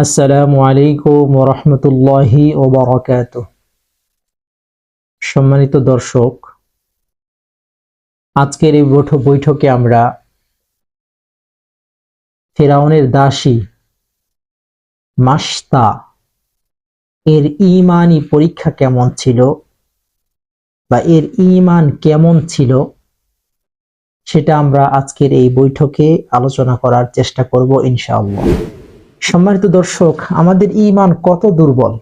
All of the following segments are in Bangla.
আসসালামু আলাইকুম ওয়া রাহমাতুল্লাহি ওয়া বারাকাতুহু। সম্মানিত দর্শক, আজকের এই বৈঠকে আমরা ফিরআউনের দাসী মাশতা এর ঈমানি পরীক্ষা কেমন ছিল বা এর ঈমান কেমন ছিল সেটা আমরা আজকের এই বৈঠকে আলোচনা করার চেষ্টা করব ইনশাআল্লাহ। সম্মানিত দর্শক, আমাদের ঈমান কত দুর্বল,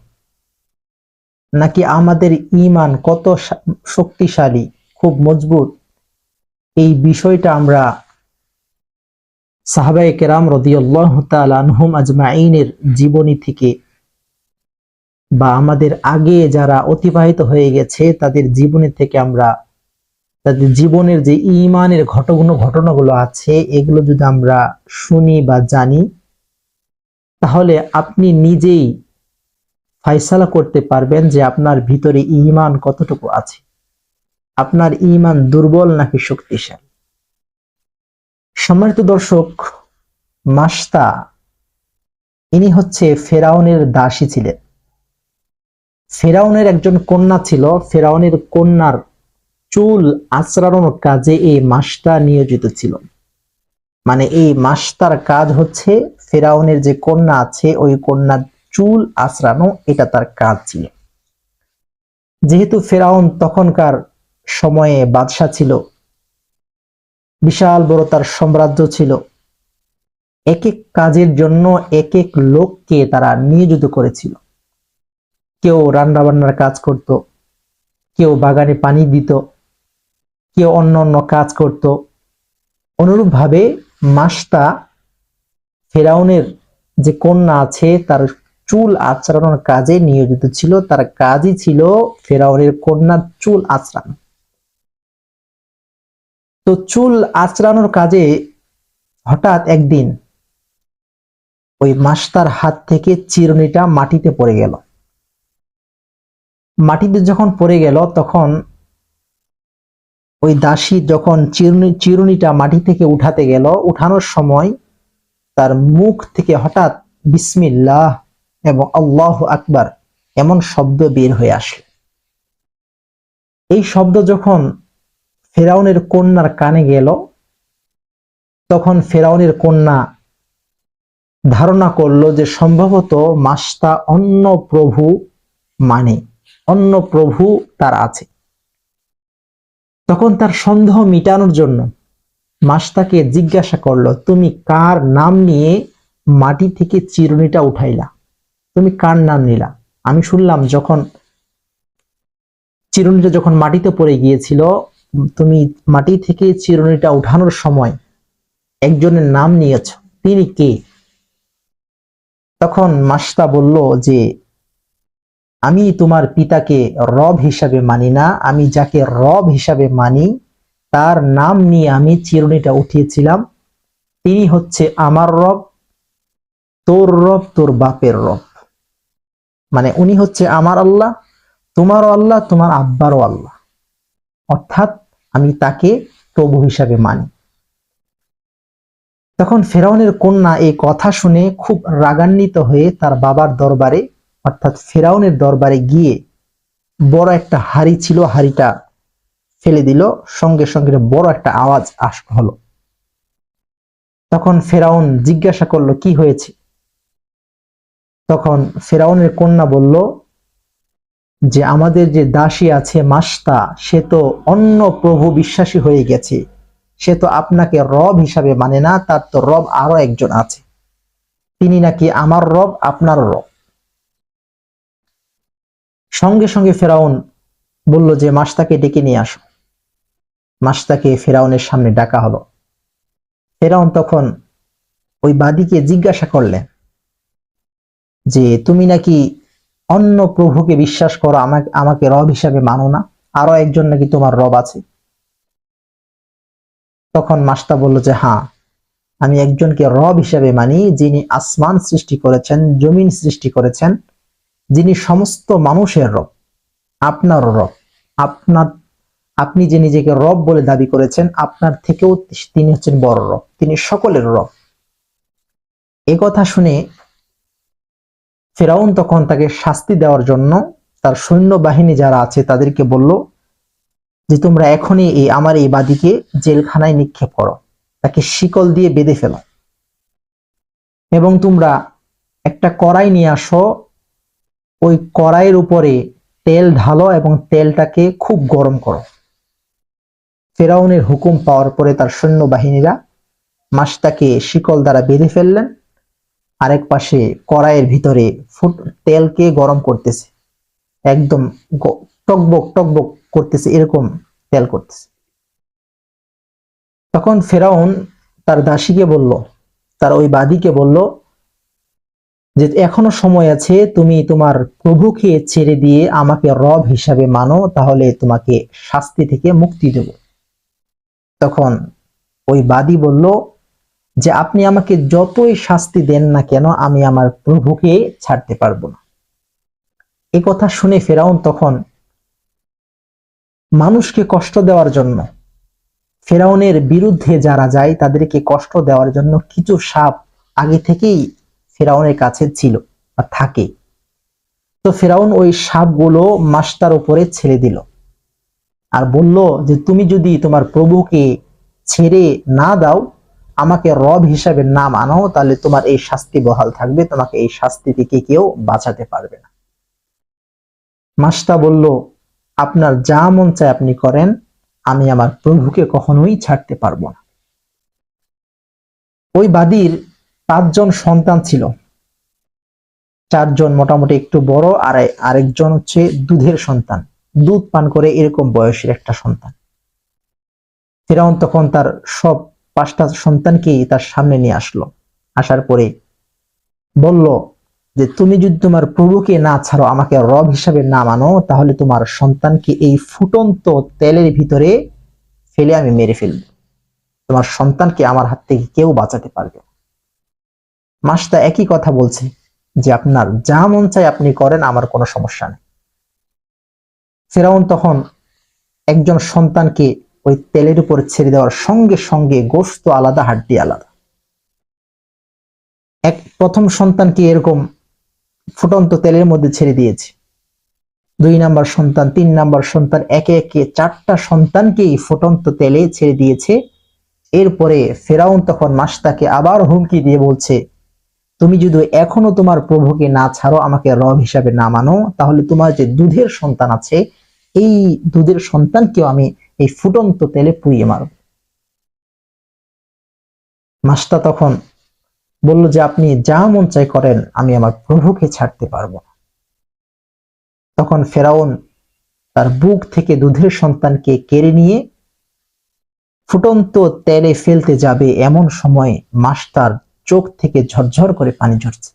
নাকি আমাদের ঈমান কত শক্তিশালী, খুব মজবুত, এই বিষয়টা আমরা সাহাবায়ে কেরাম রাদিয়াল্লাহু তাআলা আনহুম আজমাইনের জীবনী থেকে বা আমাদের আগে যারা অতিবাহিত হয়ে গেছে তাদের জীবনী থেকে আমরা তাদের জীবনের যে ঈমানের ঘটনাগুলো আছে এগুলো যদি আমরা শুনি বা জানি, তাহলে আপনি নিজেই ফায়সালা করতে পারবেন যে আপনার ভিতরে ঈমান কতটুকু আছে, আপনার ঈমান দুর্বল নাকি শক্তিশালী। সম্মানিত দর্শক, মাশতা ইনি হচ্ছে ফেরাউনের দাসী ছিলেন। ফেরাউনের একজন কন্যা ছিল। ফেরাউনের কন্যার চুল আঁচড়ানোর কাজে এই মাশতা নিয়োজিত ছিল। মানে এই মাশতার কাজ হচ্ছে ফেরাউনের যে কন্যা আছে ওই কন্যার চুল আঁচড়ানো, এটা তার কাজ ছিল। যেহেতু ফেরাউন তখনকার সময়ে বাদশা ছিল, বিশাল বড় তার সাম্রাজ্য ছিল, এক এক কাজের জন্য এক এক লোককে তারা নিয়োজিত করেছিল। কেউ রান্না বান্নার কাজ করত, কেউ বাগানে পানি দিত, কেউ অন্য অন্য কাজ করত। অনুরূপভাবে মাশতা ফেরাউনের যে কন্যা আছে তার চুল আঁচড়ানোর কাজে নিয়োজিত ছিল। তার কাজই ছিল ফেরাউনের কন্যার চুল আঁচড়ানো। তো চুল আঁচড়ানোর কাজে হঠাৎ একদিন ওই মাশতার হাত থেকে চিরুনিটা মাটিতে পড়ে গেল। মাটিতে যখন পড়ে গেল তখন ওই দাসী যখন চিরুনিটা মাটি থেকে উঠাতে গেল, উঠানোর সময় তার মুখ থেকে হঠাৎ বিসমিল্লাহ এবং আল্লাহু আকবার এমন শব্দ বের হয়ে আসে। এই শব্দ যখন ফেরাউনের কন্যার কানে গেল, তখন ফেরাউনের কন্যা ধারণা করলো যে সম্ভবত মাশতা অন্য প্রভু, মানে অন্য প্রভু তার আছে। তখন তার সন্দেহ মিটানোর জন্য মাশতাকে জিজ্ঞাসা করলো, তুমি কার নাম নিয়ে মাটি থেকে চিরুনিটা উঠাইলা? তুমি কার নাম নিলা? আমি শুনলাম যখন চিরুনিটা যখন মাটিতে পড়ে গিয়েছিল, তুমি মাটি থেকে চিরুনিটা উঠানোর সময় একজনের নাম নিয়েছ, তিনি কে? তখন মাশতা বলল যে আমি তোমার পিতাকে রব হিসাবে মানি না, আমি যাকে রব হিসাবে মানি তার নাম নিয়ে আমি চিরুনিটা উঠিয়েছিলাম। তিনি হচ্ছে আমার রব, তোর রব, তোর বাপের রব। মানে উনি হচ্ছে আমার আল্লাহ, তোমারও আল্লাহ, তোমার আব্বারও আল্লাহ। অর্থাৎ আমি তাকে প্রভু হিসাবে মানি। তখন ফেরাউনের কন্যা এই কথা শুনে খুব রাগান্বিত হয়ে তার বাবার দরবারে, অর্থাৎ ফেরাউনের দরবারে গিয়ে বড় একটা হাড়ি ছিল, হাড়িটা ফেলে দিল। সঙ্গে সঙ্গে বড় একটা আওয়াজ হলো। তখন ফেরাউন জিজ্ঞাসা করলো, কি হয়েছে? তখন ফেরাউনের কন্যা বলল যে আমাদের যে দাসী আছে মাশতা, সে তো অন্য প্রভু বিশ্বাসী হয়ে গেছে, সে তো আপনাকে রব হিসাবে মানে না, তার তো রব আরো একজন আছে, তিনি নাকি আমার রব, আপনার রব। সঙ্গে সঙ্গে ফেরাউন বলল যে মাশতাকে ডেকে নিয়ে আসো। মাশতাকে ফেরাউনের সামনে ডাকা হলো। ফেরাউন তখন ওই বাদীকে জিজ্ঞাসা করলেন যে তুমি নাকি অন্য প্রভুকে বিশ্বাস করো, আমাকে রব হিসাবে মানো না, আরো একজন নাকি তোমার রব আছে। তখন মাশতা বলল যে হ্যাঁ, আমি একজনকে রব হিসাবে মানি, যিনি আসমান সৃষ্টি করেছেন, জমিন সৃষ্টি করেছেন, যিনি সমস্ত মানুষের রব, আপনার রব। আপনি যে নিজেকে রব বলে দাবি করেছেন, আপনার থেকেও তিনি হচ্ছেন বড় রব, তিনি সকলের রব। এ কথা শুনে ফেরাউন তখন তাকে শাস্তি দেওয়ার জন্য তার সৈন্যবাহিনী যারা আছে তাদেরকে বলল যে তোমরা এখনই আমার এই বাদীকে জেলখানায় নিক্ষেপ করো, তাকে শিকল দিয়ে বেঁধে ফেলো এবং তোমরা একটা কড়াই নিয়ে আসো, ওই কড়াইয়ের উপরে তেল ঢালো এবং তেলটাকে খুব গরম করো। ফেরাউনের হুকুম পাওয়ার পরে তার সৈন্যবাহিনীরা মাছটাকে শিকল দ্বারা বেঁধে ফেললেন, আরেক পাশে কড়াইয়ের ভিতরে তেলকে গরম করতেছে, একদম টকবক টকবক করতেছে, এরকম তেল করতেছে। তখন ফেরাউন তার দাসীকে বলল, তার ওই বাদীকে বলল যে এখনো সময় আছে, তুমি তোমার প্রভুকে ছেড়ে দিয়ে আমাকে রব হিসাবে মানো, তাহলে তোমাকে শাস্তি থেকে মুক্তি দেব। তখন ওই বাদী বলল যে আপনি আমাকে যতই শাস্তি দেন না কেন আমি আমার প্রভুকে ছাড়তে পারবো না। এই কথা শুনে ফেরাউন তখন মানুষকে কষ্ট দেওয়ার জন্য, ফেরাউনের বিরুদ্ধে যারা যায় তাদেরকে কষ্ট দেওয়ার জন্য কিছু সাপ আগে থেকেই ফেরাউনের কাছে ছিল বা থাকে। তো ফেরাউন ওই সাপগুলো মাছটার উপরে ছেড়ে দিল আর বলল যে তুমি যদি তোমার প্রভুকে ছেড়ে না দাও, আমাকে রব হিসাবে না মানো, তাহলে তোমার এই শাস্তি বহাল থাকবে, তোমাকে এই শাস্তি থেকে কেউ বাঁচাতে পারবে না। মাছটা বলল আপনার যা মন চায় আপনি করেন, আমি আমার প্রভুকে কখনোই ছাড়তে পারবো না। ওই বাদীর 5 জন সন্তান ছিল, 4 জন মোটামুটি একটু বড় আর আরেকজন হচ্ছে দুধের সন্তান, দুধ পান করে এরকম বয়সের একটা সন্তান। ফেরাউন তখন তার সব 5টা সন্তানকেই তার সামনে নিয়ে আসলো, আসার পরে বলল যে তুমি যদি তোমার প্রভুকে না ছাড়ো, আমাকে রব হিসাবে না মানো, তাহলে তোমার সন্তানকে এই ফুটন্ত তেলের ভিতরে ফেলে আমি মেরে ফেলব, তোমার সন্তানকে আমার হাত থেকে কেউ বাঁচাতে পারবে না। মাছটা একই কথা বলছে যে আপনার যা মন চায় আপনি করেন, আমার কোনো সমস্যা নেই। ফেরাউন তখন একজন সন্তানকে ওই তেলের উপর ছেড়ে দেওয়ার সঙ্গে সঙ্গে গোশত আলাদা, হাড্ডি আলাদা। প্রথম সন্তানকে এরকম ফুটন্ত তেলের মধ্যে ছেড়ে দিয়েছে, 2 নাম্বার সন্তান, 3 নাম্বার সন্তান, একে একে 4টা সন্তানকেই ফুটন্ত তেলে ছেড়ে দিয়েছে। এরপরে ফেরাউন তখন মাছটাকে আবার হুমকি দিয়ে বলছে তুমি যদি এখনো তোমার প্রভুকে না ছাড়ো, আমাকে রব হিসাবে না মানো, তাহলে তোমার যে দুধের সন্তান আছে এই দুধের সন্তানকেও আমি এই ফুটন্ত তেলে পুড়িয়ে মারব। মাছটা তখন বলল যে আপনি যা মন চাই করেন, আমি আমার প্রভুকে ছাড়তে পারবো না। তখন ফেরাউন তার বুক থেকে দুধের সন্তানকে কেড়ে নিয়ে ফুটন্ত তেলে ফেলতে যাবে, এমন সময় মাছটার চোখ থেকে ঝরঝর করে পানি ঝরছে।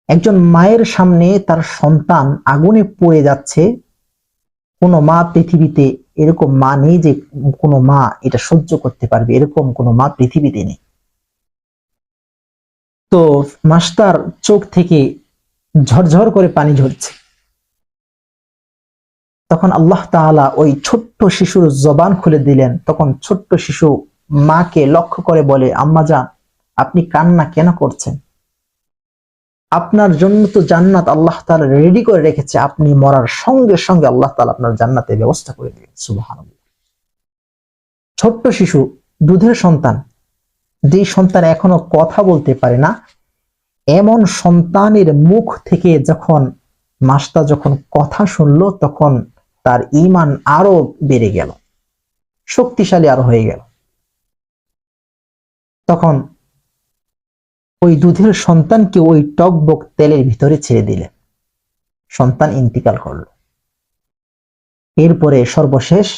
একজন মায়ের সামনে তার সন্তান আগুনে পড়ে যাচ্ছে, কোনো মা পৃথিবীতে, এরকম মা নেই যে কোনো মা এটা সহ্য করতে পারবে, এরকম কোনো মা পৃথিবীতে নেই। তো মাছটার চোখ থেকে ঝরঝর করে পানি ঝরছে। তখন আল্লাহ তাআলা ওই ছোট্ট শিশুর জবান খুলে দিলেন। তখন ছোট্ট শিশু মাকে লক্ষ্য করে বলে, আম্মা জান, আপনি কান্না কেন করছেন? আপনার জন্য তো জান্নাত আল্লাহ তাআলা রেডি করে রেখেছে, আপনি মরার সঙ্গে সঙ্গে আল্লাহ তাআলা আপনার জান্নাতের ব্যবস্থা করে দিবেন। সুবহানাল্লাহ। ছোট্ট শিশু, দুধের সন্তান, যেই সন্তান এখনো কথা বলতে পারে না, এমন সন্তানের মুখ থেকে যখন মাছটা যখন কথা শুনলো, তখন তার ঈমান আরো বেড়ে গেল, শক্তিশালী আরো হয়ে গেল। তখন ওই দুধের সন্তানকে ওই টকবক তেলের ভিতরে ছেড়ে দিলেন, সন্তান ইন্তিকাল করল। এরপরে সর্বশেষ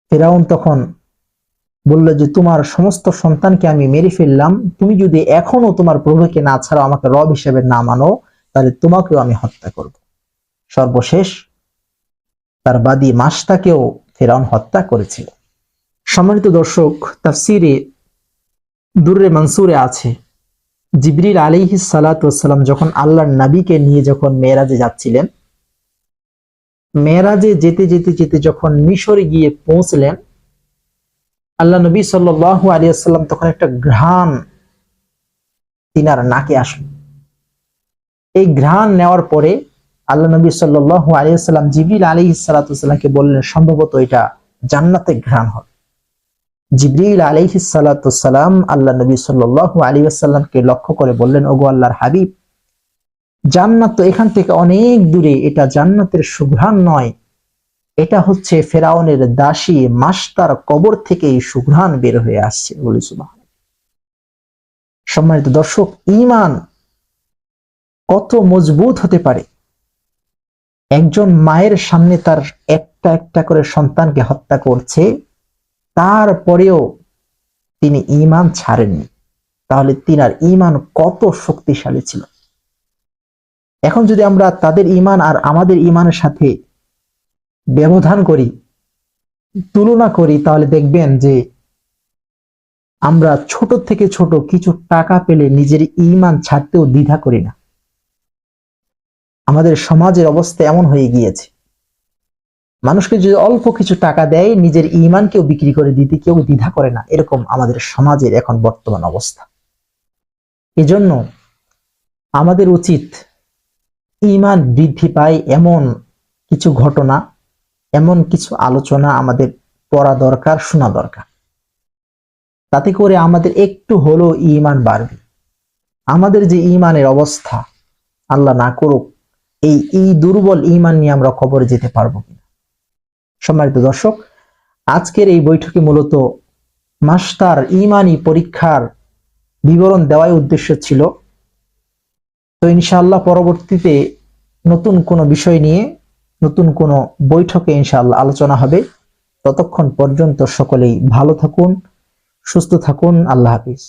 ফেরাউন তখন বলল যে তোমার সমস্ত সন্তানকে আমি মেরে ফেললাম, তুমি যদি এখনো তোমার প্রভুকে না ছাড়ো, আমাকে রব হিসেবে না মানো, তাহলে তোমাকেও আমি হত্যা করব। সর্বশেষ তার বাদী মাছটাকেও ফেরাউন হত্যা করেছিল। সম্মানিত দর্শক, তাফসিরে দুররে মানসুরে আছে, জিবরিল আলাইহিস সালাতু ওয়াস সালাম যখন আল্লাহর নবীকে নিয়ে যখন মেরাজে যাচ্ছিলেন, মেরাজে যেতে যেতে যেতে যখন মিশরে গিয়ে পৌঁছলেন, আল্লাহ নবী সাল্লাল্লাহু আলাইহি ওয়াসাল্লাম তখন একটা ঘ্রাণ তিনার নাকে আসলো। এই ঘ্রাণ নেওয়ার পরে আল্লাহ নবী সাল্লাল্লাহু আলাইহি ওয়াসাল্লাম জিবরিল আলাইহিস সালাতু ওয়াসাল্লামকে বললেন সম্ভবত এটা জান্নাতের ঘ্রাণ হবে। জিবরিল আলাইহিস সালাতু ওয়াসাল্লাম আল্লাহ নবী সাল্লাল্লাহু আলাইহি ওয়াসাল্লামকে লক্ষ্য করে বললেন, ওগো আল্লাহর হাবিব, জান্নাত তো এখান থেকে অনেক দূরে, এটা জান্নাতের সুঘ্রাণ নয়, এটা হচ্ছে ফেরাউনের দাসী মাস্টার কবর থেকে এই সুঘ্রাণ বের হয়ে আসছে। বলি সুবহানাল্লাহ। সম্মানিত দর্শক, ঈমান কত মজবুত হতে পারে। একজন মায়ের সামনে তার একটা একটা করে সন্তানকে হত্যা করছে, তারপরেও তিনি ঈমান ছাড়েননি। তাহলে তিনার ঈমান কত শক্তিশালী ছিল। এখন যদি আমরা তাদের ঈমান আর আমাদের ঈমানের সাথে ব্যবধান করি, তুলনা করি, তাহলে দেখবেন যে আমরা ছোট থেকে ছোট কিছু টাকা পেলে নিজের ঈমান ছাড়তেও দ্বিধা করি না। আমাদের সমাজের অবস্থা এমন হয়ে গিয়েছে, মানুষকে যদি অল্প কিছু টাকা দেয় নিজের ঈমানকেও বিক্রি করে দিতে কেউ দ্বিধা করে না। এরকম আমাদের সমাজের এখন বর্তমান অবস্থা। এজন্য আমাদের উচিত ঈমান বৃদ্ধি পায় এমন কিছু ঘটনা, এমন কিছু আলোচনা আমাদের পড়া দরকার, শোনা দরকার। তাতে করে আমাদের একটু হলেও ঈমান বাড়বে। আমাদের যে ঈমানের অবস্থা, আল্লাহ না করুক এই দুর্বল ঈমান নিয়ে আমরা কবরে যেতে পারবো কিনা। সম্মানিত দর্শক, আজকের এই বৈঠকে মূলত মাস্টার ঈমানি পরীক্ষার বিবরণ দেওয়াই উদ্দেশ্য ছিল। তো ইনশাআল্লাহ পরবর্তীতে নতুন কোনো বিষয় নিয়ে নতুন কোনো বৈঠকে ইনশাআল্লাহ আলোচনা হবে। ততক্ষণ পর্যন্ত সকলেই ভালো থাকুন, সুস্থ থাকুন। আল্লাহ হাফিজ।